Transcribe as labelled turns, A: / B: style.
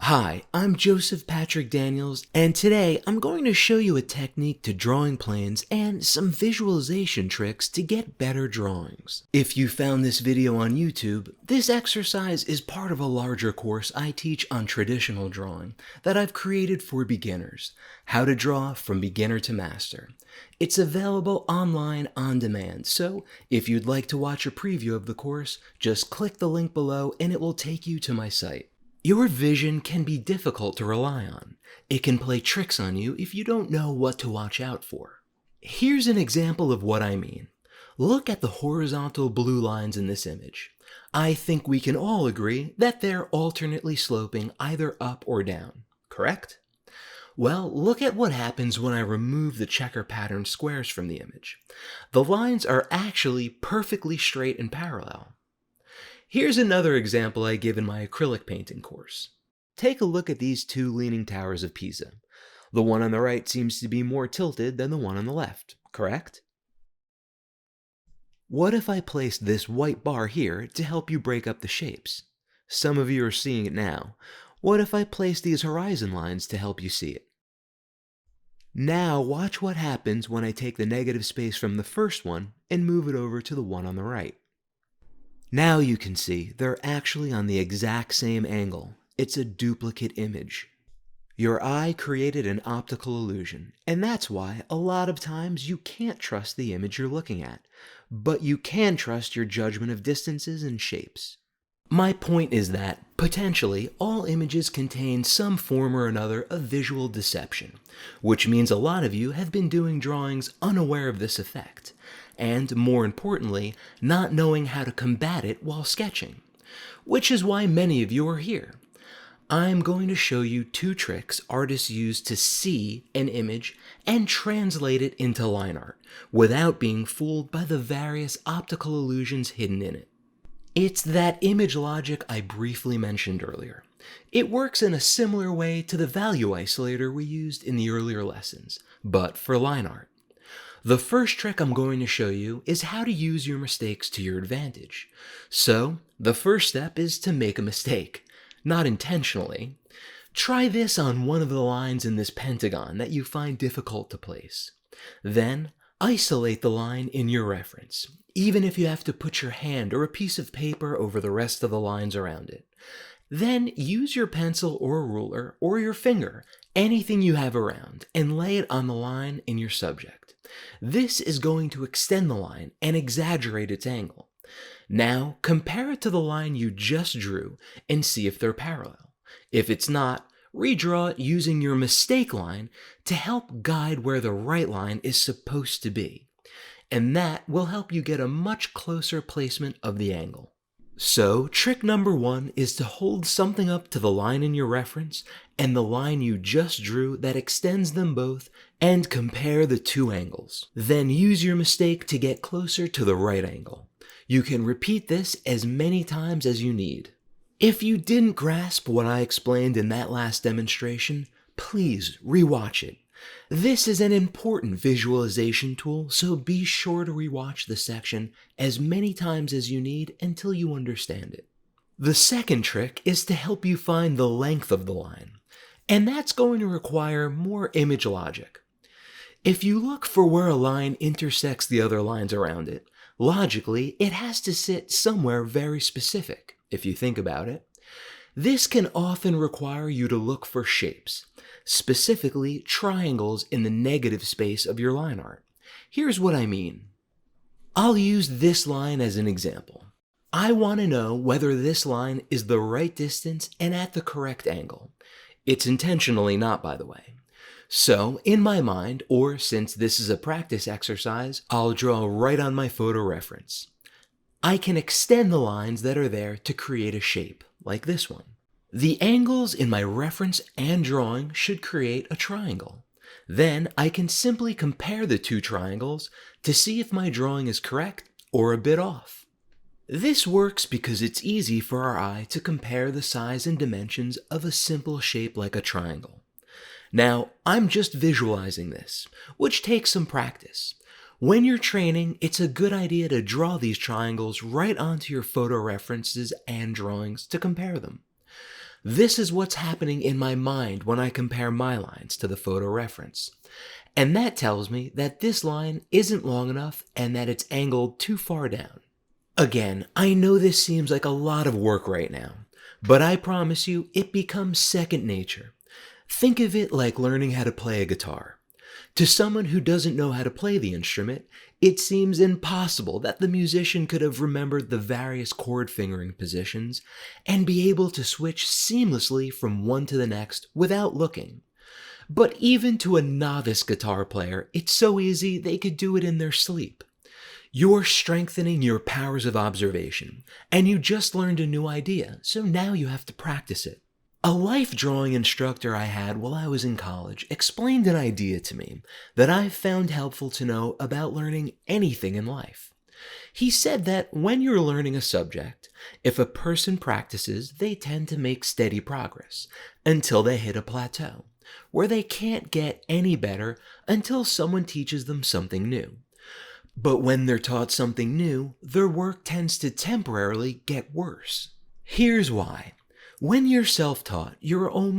A: Hi, I'm Joseph Patrick Daniels, and today I'm going to show you a technique to drawing planes and some visualization tricks to get better drawings. If you found this video on YouTube, this exercise is part of a larger course I teach on traditional drawing that I've created for beginners, how to draw from beginner to master. It's available online on demand, so if you'd like to watch a preview of the course, just click the link below and it will take you to my site. Your vision can be difficult to rely on. It can play tricks on you if you don't know what to watch out for. Here's an example of what I mean. Look at the horizontal blue lines in this image. I think we can all agree that they're alternately sloping either up or down, correct? Well, look at what happens when I remove the checker pattern squares from the image. The lines are actually perfectly straight and parallel. Here's another example I give in my acrylic painting course. Take a look at these two leaning towers of Pisa. The one on the right seems to be more tilted than the one on the left, correct? What if I placed this white bar here to help you break up the shapes? Some of you are seeing it now. What if I placed these horizon lines to help you see it? Now watch what happens when I take the negative space from the first one and move it over to the one on the right. Now you can see they're actually on the exact same angle. It's a duplicate image. Your eye created an optical illusion, and that's why a lot of times you can't trust the image you're looking at, but you can trust your judgment of distances and shapes. My point is that, potentially, all images contain some form or another of visual deception, which means a lot of you have been doing drawings unaware of this effect, and, more importantly, not knowing how to combat it while sketching, which is why many of you are here. I'm going to show you two tricks artists use to see an image and translate it into line art, without being fooled by the various optical illusions hidden in it. It's that image logic I briefly mentioned earlier. It works in a similar way to the value isolator we used in the earlier lessons, but for line art. The first trick I'm going to show you is how to use your mistakes to your advantage. So, the first step is to make a mistake, not intentionally. Try this on one of the lines in this pentagon that you find difficult to place. Then, isolate the line in your reference, even if you have to put your hand or a piece of paper over the rest of the lines around it. Then use your pencil or ruler or your finger, anything you have around, and lay it on the line in your subject. This is going to extend the line and exaggerate its angle. Now compare it to the line you just drew and see if they're parallel. If it's not, redraw it using your mistake line to help guide where the right line is supposed to be. And that will help you get a much closer placement of the angle. So, trick number one is to hold something up to the line in your reference and the line you just drew that extends them both and compare the two angles. Then use your mistake to get closer to the right angle. You can repeat this as many times as you need. If you didn't grasp what I explained in that last demonstration, please rewatch it. This is an important visualization tool, so be sure to rewatch the section as many times as you need until you understand it. The second trick is to help you find the length of the line, and that's going to require more image logic. If you look for where a line intersects the other lines around it, logically it has to sit somewhere very specific, if you think about it. This can often require you to look for shapes, specifically triangles in the negative space of your line art. Here's what I mean. I'll use this line as an example. I want to know whether this line is the right distance and at the correct angle. It's intentionally not, by the way. So, in my mind, or since this is a practice exercise, I'll draw right on my photo reference. I can extend the lines that are there to create a shape, like this one. The angles in my reference and drawing should create a triangle. Then I can simply compare the two triangles to see if my drawing is correct or a bit off. This works because it's easy for our eye to compare the size and dimensions of a simple shape like a triangle. Now, I'm just visualizing this, which takes some practice. When you're training, it's a good idea to draw these triangles right onto your photo references and drawings to compare them. This is what's happening in my mind when I compare my lines to the photo reference. And that tells me that this line isn't long enough and that it's angled too far down. Again, I know this seems like a lot of work right now, but I promise you it becomes second nature. Think of it like learning how to play a guitar. To someone who doesn't know how to play the instrument, it seems impossible that the musician could have remembered the various chord fingering positions and be able to switch seamlessly from one to the next without looking. But even to a novice guitar player, it's so easy they could do it in their sleep. You're strengthening your powers of observation, and you just learned a new idea, so now you have to practice it. A life drawing instructor I had while I was in college explained an idea to me that I've found helpful to know about learning anything in life. He said that when you're learning a subject, if a person practices, they tend to make steady progress until they hit a plateau, where they can't get any better until someone teaches them something new. But when they're taught something new, their work tends to temporarily get worse. Here's why. When you're self-taught, you're almost